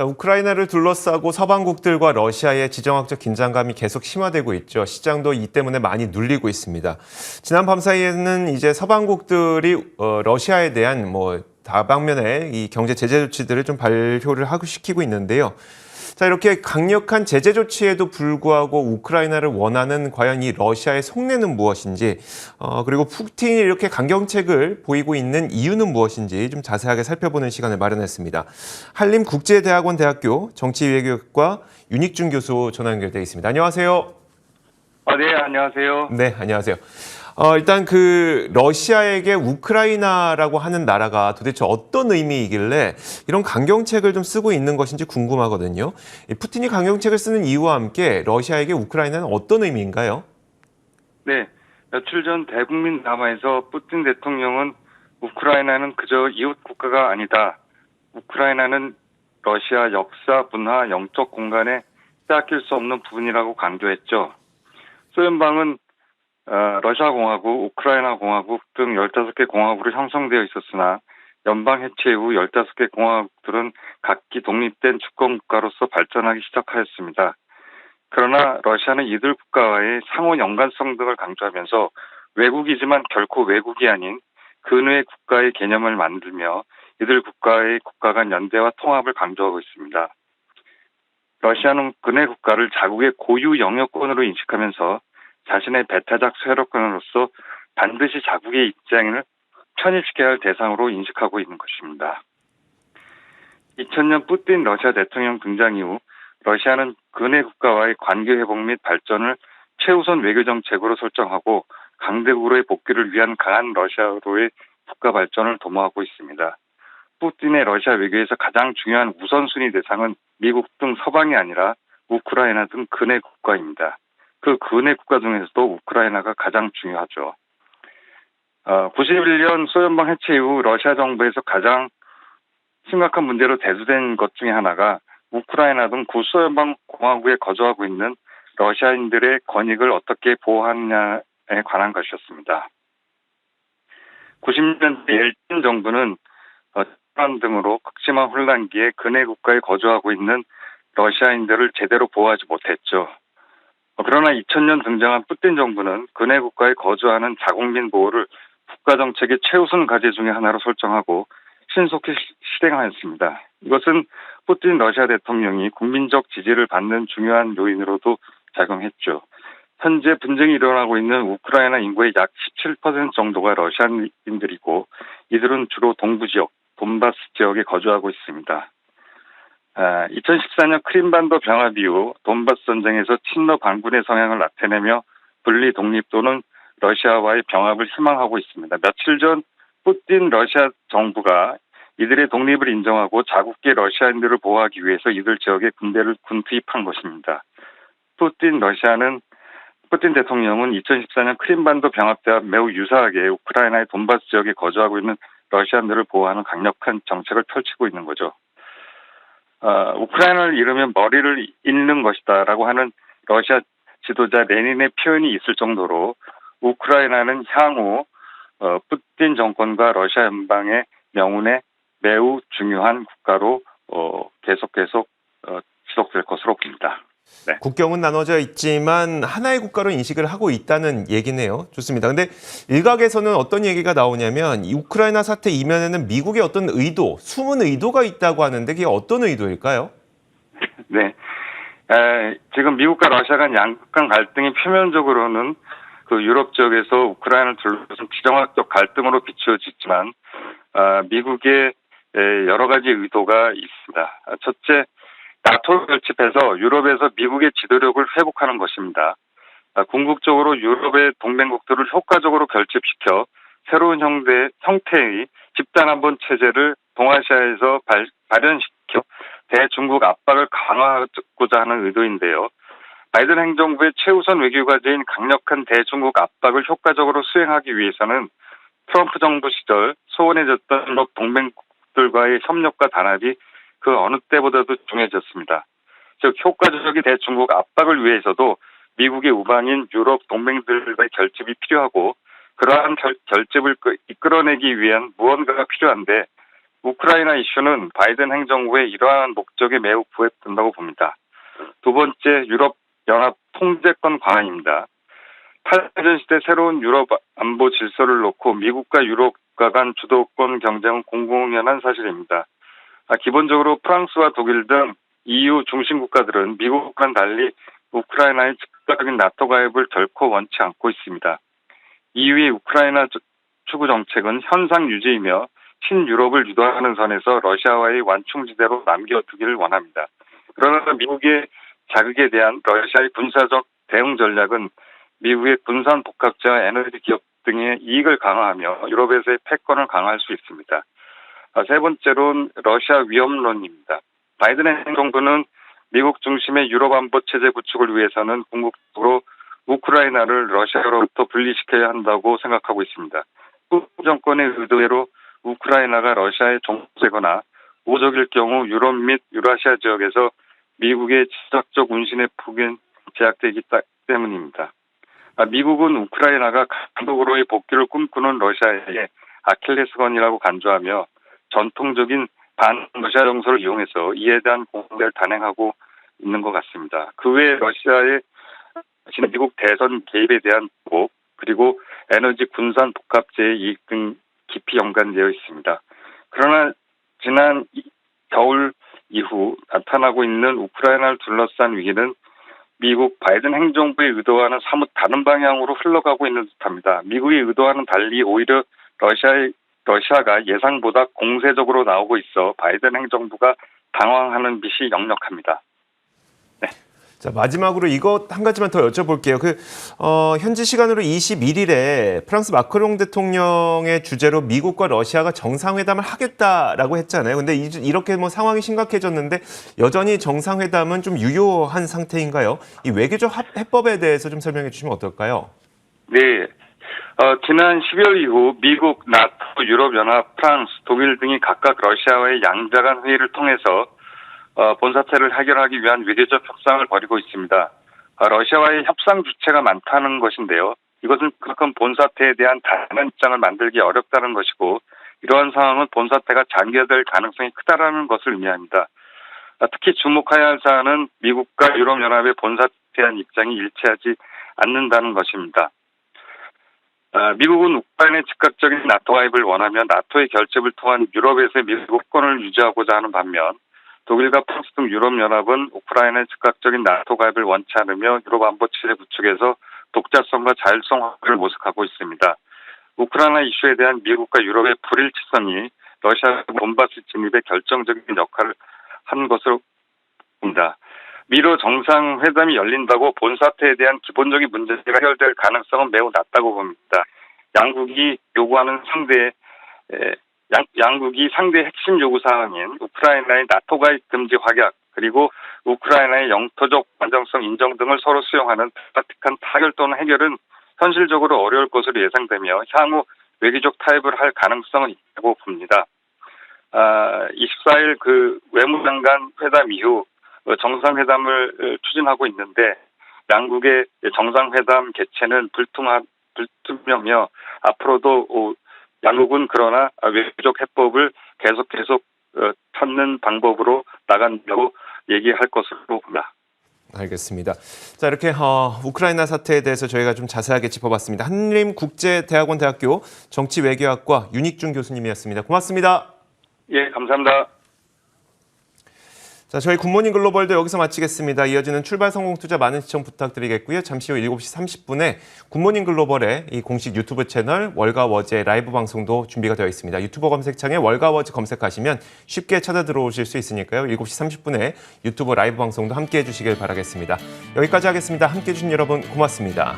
자, 우크라이나를 둘러싸고 서방국들과 러시아의 지정학적 긴장감이 계속 심화되고 있죠. 시장도 이 때문에 많이 눌리고 있습니다. 지난 밤 사이에는 이제 서방국들이 러시아에 대한 다방면의 이 경제 제재 조치들을 좀 발효를 하고 시키고 있는데요. 자, 이렇게 강력한 제재 조치에도 불구하고 우크라이나를 원하는 과연 이 러시아의 속내는 무엇인지, 그리고 푸틴이 이렇게 강경책을 보이고 있는 이유는 무엇인지 좀 자세하게 살펴보는 시간을 마련했습니다. 한림국제대학원 대학교 정치외교학과 윤익준 교수 전화 연결되어 있습니다. 안녕하세요. 네, 안녕하세요. 네, 안녕하세요. 일단 러시아에게 우크라이나라고 하는 나라가 도대체 어떤 의미이길래 이런 강경책을 좀 쓰고 있는 것인지 궁금하거든요. 푸틴이 강경책을 쓰는 이유와 함께 러시아에게 우크라이나는 어떤 의미인가요? 네, 며칠 전 대국민 담화에서 푸틴 대통령은 우크라이나는 그저 이웃 국가가 아니다. 우크라이나는 러시아 역사, 문화, 영적 공간에 빼앗길 수 없는 부분이라고 강조했죠. 소련방은 러시아 공화국, 우크라이나 공화국 등 15개 공화국으로 형성되어 있었으나 연방 해체 이후 15개 공화국들은 각기 독립된 주권 국가로서 발전하기 시작하였습니다. 그러나 러시아는 이들 국가와의 상호 연관성 등을 강조하면서 외국이지만 결코 외국이 아닌 근외 국가의 개념을 만들며 이들 국가의 국가 간 연대와 통합을 강조하고 있습니다. 러시아는 근외 국가를 자국의 고유 영역권으로 인식하면서 자신의 배타적 세력권으로서 반드시 자국의 입장을 편입시켜야 할 대상으로 인식하고 있는 것입니다. 2000년 푸틴 러시아 대통령 등장 이후 러시아는 근해 국가와의 관계 회복 및 발전을 최우선 외교 정책으로 설정하고 강대국으로의 복귀를 위한 강한 러시아로의 국가 발전을 도모하고 있습니다. 푸틴의 러시아 외교에서 가장 중요한 우선순위 대상은 미국 등 서방이 아니라 우크라이나 등 근해 국가입니다. 그 근해 국가 중에서도 우크라이나가 가장 중요하죠. 91년 소련방 해체 이후 러시아 정부에서 가장 심각한 문제로 대두된 것 중에 하나가 우크라이나 등 구소련방 공화국에 거주하고 있는 러시아인들의 권익을 어떻게 보호하느냐에 관한 것이었습니다. 90년대 엘친 정부는 테란 등으로 극심한 혼란기에 근해 국가에 거주하고 있는 러시아인들을 제대로 보호하지 못했죠. 그러나 2000년 등장한 푸틴 정부는 근해 국가에 거주하는 자국민 보호를 국가정책의 최우선 과제 중의 하나로 설정하고 신속히 실행하였습니다. 이것은 푸틴 러시아 대통령이 국민적 지지를 받는 중요한 요인으로도 작용했죠. 현재 분쟁이 일어나고 있는 우크라이나 인구의 약 17% 정도가 러시아인들이고 이들은 주로 동부 지역, 돈바스 지역에 거주하고 있습니다. 2014년 크림반도 병합 이후 돈바스 전쟁에서 친러 반군의 성향을 나타내며 분리 독립 또는 러시아와의 병합을 희망하고 있습니다. 며칠 전 푸틴 러시아 정부가 이들의 독립을 인정하고 자국계 러시아인들을 보호하기 위해서 이들 지역에 군대를 군투입한 것입니다. 푸틴 대통령은 2014년 크림반도 병합 때와 매우 유사하게 우크라이나의 돈바스 지역에 거주하고 있는 러시아인들을 보호하는 강력한 정책을 펼치고 있는 거죠. 우크라이나를 잃으면 머리를 잃는 것이다라고 하는 러시아 지도자 레닌의 표현이 있을 정도로 우크라이나는 향후 푸틴 정권과 러시아 연방의 명운에 매우 중요한 국가로 계속 지속될 것으로 봅니다. 네. 국경은 나눠져 있지만 하나의 국가로 인식을 하고 있다는 얘기네요. 좋습니다. 근데 일각에서는 어떤 얘기가 나오냐면 이 우크라이나 사태 이면에는 미국의 어떤 의도, 숨은 의도가 있다고 하는데 그게 어떤 의도일까요? 네. 지금 미국과 러시아 간 양국 간 갈등이 표면적으로는 그 유럽 지역에서 우크라이나를 둘러싼 지정학적 갈등으로 비추어지지만 미국의 여러 가지 의도가 있습니다. 첫째, 나토 결집해서 유럽에서 미국의 지도력을 회복하는 것입니다. 궁극적으로 유럽의 동맹국들을 효과적으로 결집시켜 새로운 형태의 집단안보 체제를 동아시아에서 발현시켜 대중국 압박을 강화하고자 하는 의도인데요. 바이든 행정부의 최우선 외교 과제인 강력한 대중국 압박을 효과적으로 수행하기 위해서는 트럼프 정부 시절 소원해졌던 유럽 동맹국들과의 협력과 단합이 그 어느 때보다도 중요해졌습니다. 즉 효과적인 대중국 압박을 위해서도 미국의 우방인 유럽 동맹들과의 결집이 필요하고 그러한 결집을 이끌어내기 위한 무언가가 필요한데 우크라이나 이슈는 바이든 행정부의 이러한 목적에 매우 부합된다고 봅니다. 두 번째, 유럽 연합 통제권 강화입니다. 8년 시대 새로운 유럽 안보 질서를 놓고 미국과 유럽과 간 주도권 경쟁은 공공연한 사실입니다. 기본적으로 프랑스와 독일 등 EU 중심 국가들은 미국과는 달리 우크라이나의 즉각적인 나토 가입을 결코 원치 않고 있습니다. EU의 우크라이나 추구 정책은 현상 유지이며 신유럽을 유도하는 선에서 러시아와의 완충지대로 남겨두기를 원합니다. 그러나 미국의 자극에 대한 러시아의 군사적 대응 전략은 미국의 군산 복합체와 에너지 기업 등의 이익을 강화하며 유럽에서의 패권을 강화할 수 있습니다. 세 번째로는 러시아 위험론입니다. 바이든 행정부는 미국 중심의 유럽 안보 체제 구축을 위해서는 궁극적으로 우크라이나를 러시아로부터 분리시켜야 한다고 생각하고 있습니다. 푸틴 정권의 의도대로 우크라이나가 러시아의 종속되거나 우호적일 경우 유럽 및 유라시아 지역에서 미국의 지적적 운신의 폭은 제약되기 때문입니다. 미국은 우크라이나가 강독으로의 복귀를 꿈꾸는 러시아에게 아킬레스건이라고 간주하며 전통적인 반러시아 정서를 이용해서 이에 대한 공세를 단행하고 있는 것 같습니다. 그 외에 러시아의 미국 대선 개입에 대한 보복, 그리고 에너지 군산 복합제의 이익 등 깊이 연관되어 있습니다. 그러나 지난 겨울 이후 나타나고 있는 우크라이나를 둘러싼 위기는 미국 바이든 행정부의 의도와는 사뭇 다른 방향으로 흘러가고 있는 듯합니다. 미국이 의도와는 달리 오히려 러시아가 예상보다 공세적으로 나오고 있어 바이든 행정부가 당황하는 빛이 역력합니다. 네. 자, 마지막으로 이것 한 가지만 더 여쭤볼게요. 현지 시간으로 21일에 프랑스 마크롱 대통령의 주재로 미국과 러시아가 정상회담을 하겠다라고 했잖아요. 근데 이렇게 상황이 심각해졌는데 여전히 정상회담은 좀 유효한 상태인가요? 이 외교적 해법에 대해서 좀 설명해 주시면 어떨까요? 네. 지난 12월 이후 미국, 나토, 유럽연합, 프랑스, 독일 등이 각각 러시아와의 양자간 회의를 통해서 본사태를 해결하기 위한 외교적 협상을 벌이고 있습니다. 러시아와의 협상 주체가 많다는 것인데요. 이것은 그만큼 본사태에 대한 다양한 입장을 만들기 어렵다는 것이고 이러한 상황은 본사태가 장기화될 가능성이 크다라는 것을 의미합니다. 특히 주목해야 할 사안은 미국과 유럽연합의 본사태에 대한 입장이 일치하지 않는다는 것입니다. 미국은 우크라이나의 즉각적인 나토 가입을 원하며 나토의 결집을 통한 유럽에서의 미국 권을 유지하고자 하는 반면 독일과 프랑스 등 유럽연합은 우크라이나의 즉각적인 나토 가입을 원치 않으며 유럽 안보 체제 구축에서 독자성과 자율성 확보를 모색하고 있습니다. 우크라이나 이슈에 대한 미국과 유럽의 불일치성이 러시아 돈바스 진입에 결정적인 역할을 한 것으로 봅니다. 미로 정상회담이 열린다고 본사태에 대한 기본적인 문제가 해결될 가능성은 매우 낮다고 봅니다. 양국이 상대 핵심 요구 사항인 우크라이나의 나토 가입 금지 확약 그리고 우크라이나의 영토적 완전성 인정 등을 서로 수용하는 드라마틱한 타결 또는 해결은 현실적으로 어려울 것으로 예상되며 향후 외교적 타협을 할 가능성은 있다고 봅니다. 24일 외무장관 회담 이후 정상회담을 추진하고 있는데 양국의 정상회담 개최는 불투명하며 앞으로도 양국은 그러나 외교적 해법을 계속 찾는 방법으로 나간다고 얘기할 것으로 봅니다. 알겠습니다. 자, 이렇게 우크라이나 사태에 대해서 저희가 좀 자세하게 짚어봤습니다. 한림국제대학원 대학교 정치외교학과 윤익준 교수님이었습니다. 고맙습니다. 예, 감사합니다. 자, 저희 굿모닝 글로벌도 여기서 마치겠습니다. 이어지는 출발 성공 투자 많은 시청 부탁드리겠고요. 잠시 후 7시 30분에 굿모닝 글로벌의 이 공식 유튜브 채널 월가워즈의 라이브 방송도 준비가 되어 있습니다. 유튜버 검색창에 월가워즈 검색하시면 쉽게 찾아 들어오실 수 있으니까요. 7시 30분에 유튜브 라이브 방송도 함께해 주시길 바라겠습니다. 여기까지 하겠습니다. 함께해 주신 여러분 고맙습니다.